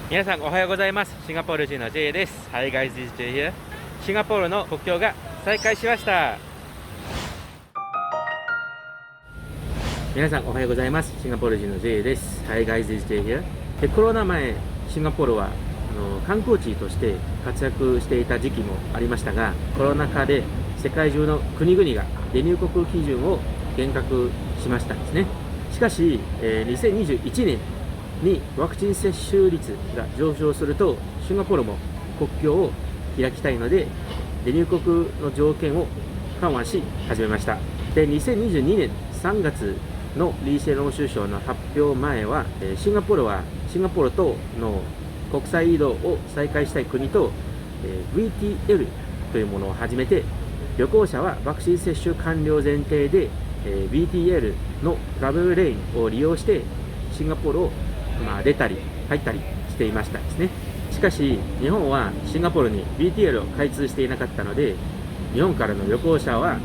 皆さんおはようございます。シンガポール人の J です。Hi guys, this is J here。シンガポールの国境が再開しました。皆さんおはようございます。シンガポール人の J です。Hi guys, this is J here。コロナ前、シンガポールは観光地として活躍していた時期もありましたが、コロナ禍で世界中の国々が出入国基準を厳格しましたですね。しかし、2021年にワクチン接種率が上昇すると、シンガポールも国境を開きたいので出入国の条件を緩和し始めました。で、2022年3月のリーシェロン首相の発表前は、シンガポールとの国際移動を再開したい国と、VTL というものを始めて、旅行者はワクチン接種完了前提で、VTL のトラベルレインを利用してシンガポールを出たり入ったりしていましたですね。しかし日本はシンガポールに VTL を開通していなかったので、日本からの旅行者は、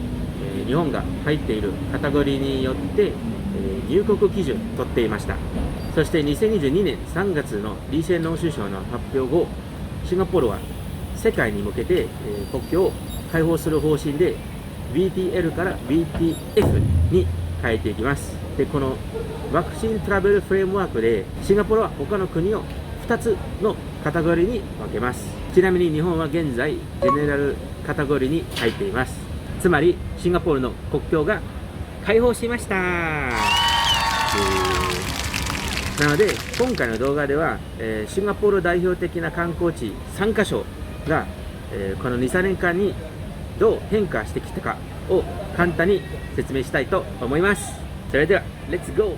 日本が入っているカテゴリーによって、入国基準を取っていました。そして2022年3月のリー・シェンロン首相の発表後、シンガポールは世界に向けて、国境を開放する方針で VTL から VTF に変えていきます。で、このワクチントラベルフレームワークでシンガポールは他の国を2つのカテゴリーに分けます。ちなみに日本は現在ジェネラルカテゴリーに入っています。つまりシンガポールの国境が開放しました。なので今回の動画では、シンガポール代表的な観光地3カ所が、この 2,3 年間にどう変化してきたかを簡単に説明したいと思います。それではレッツゴー。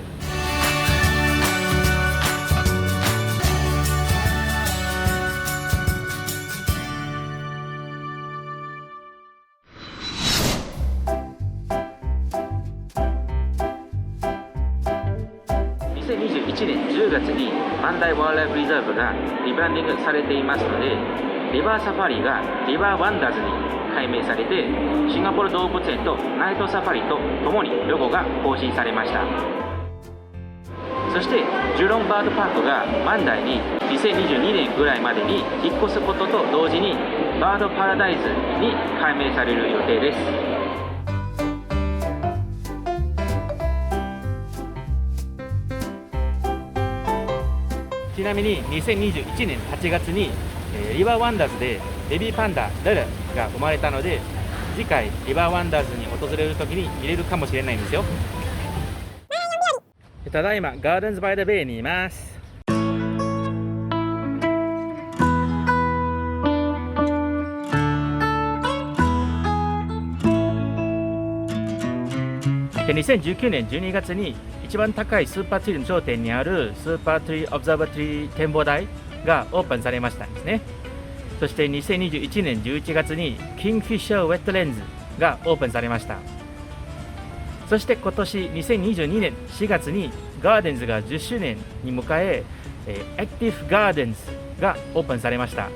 2021年10月にマンダイワールドライフリザーブがリブランディングされていますので、リバーサファリがリバーワンダーズに改名されて、シンガポール動物園とナイトサファリとともにロゴが更新されました。そしてジュロンバードパークがマンダイに2022年ぐらいまでに引っ越すことと同時にバードパラダイズに改名される予定です。ちなみに2021年8月にリバーワンダーズでベビーパンダララが生まれたので、次回リバーワンダーズに訪れるときに入れるかもしれないんですよ。ただいまガーデンズバイダベイにいます。で、2019年12月に一番高いスーパーツリーの頂点にあるスーパーツリーオブザーバトリー展望台がオープンされましたんですね。そして2021年11月にキングフィッシャーウェットレンズがオープンされました。そして今年2022年4月にガーデンズが10周年に迎え、アクティブガーデンズがオープンされました。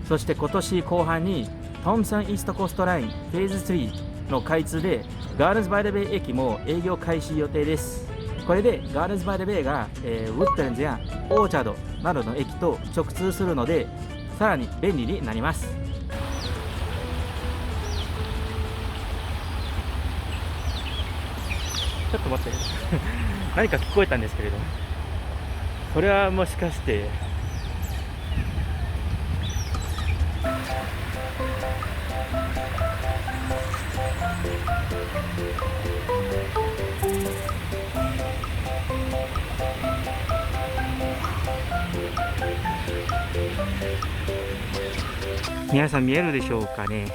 そして今年後半にトムソンイーストコーストラインフェーズ3の開通でガーデンズバイダベイ駅も営業開始予定です。これでガーデンズバイダベイが、ウッドレンズやオーチャードなどの駅と直通するので、さらに便利になります。ちょっと待って何か聞こえたんですけれど、これはもしかして皆さん見えるでしょうかね。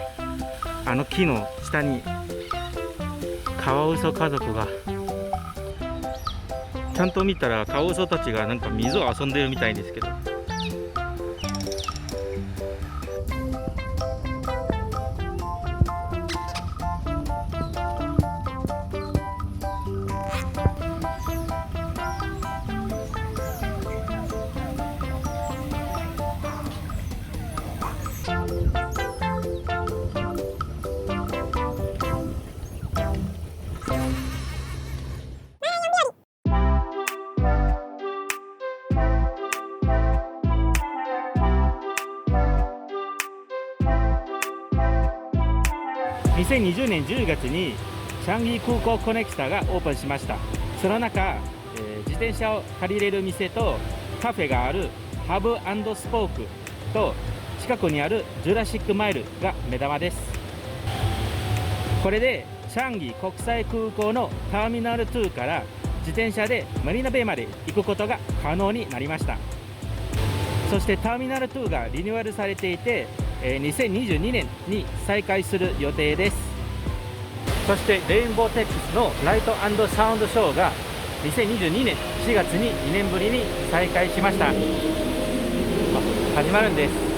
あの木の下にカワウソ家族が、ちゃんと見たらカワウソたちがなんか水を遊んでるみたいですけど、2020年10月にチャンギ空港コネクタがオープンしました。その中、自転車を借りれる店とカフェがあるハブ&スポークと近くにあるジュラシックマイルが目玉です。これでチャンギ国際空港のターミナル2から自転車でマリーナベイまで行くことが可能になりました。そしてターミナル2がリニューアルされていて、2022年に再開する予定です。そしてレインボーテックスのライト&サウンドショーが2022年4月に2年ぶりに再開しました。始まるんです。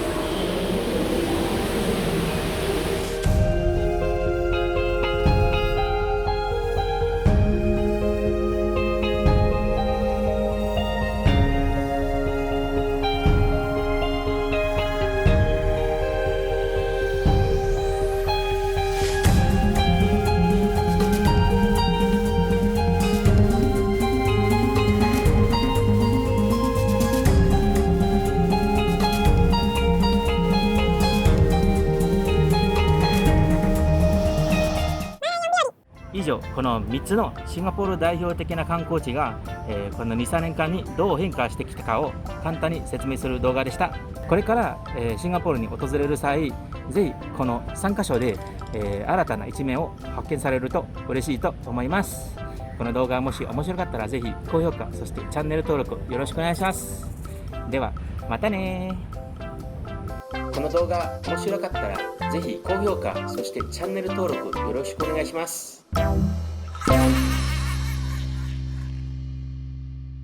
以上、この3つのシンガポール代表的な観光地が、この 2,3 年間にどう変化してきたかを簡単に説明する動画でした。これから、シンガポールに訪れる際、ぜひこの3カ所で、新たな一面を発見されると嬉しいと思います。この動画がもし面白かったらぜひ高評価、そしてチャンネル登録よろしくお願いします。ではまたね。この動画面白かったらぜひ高評価、そしてチャンネル登録よろしくお願いします。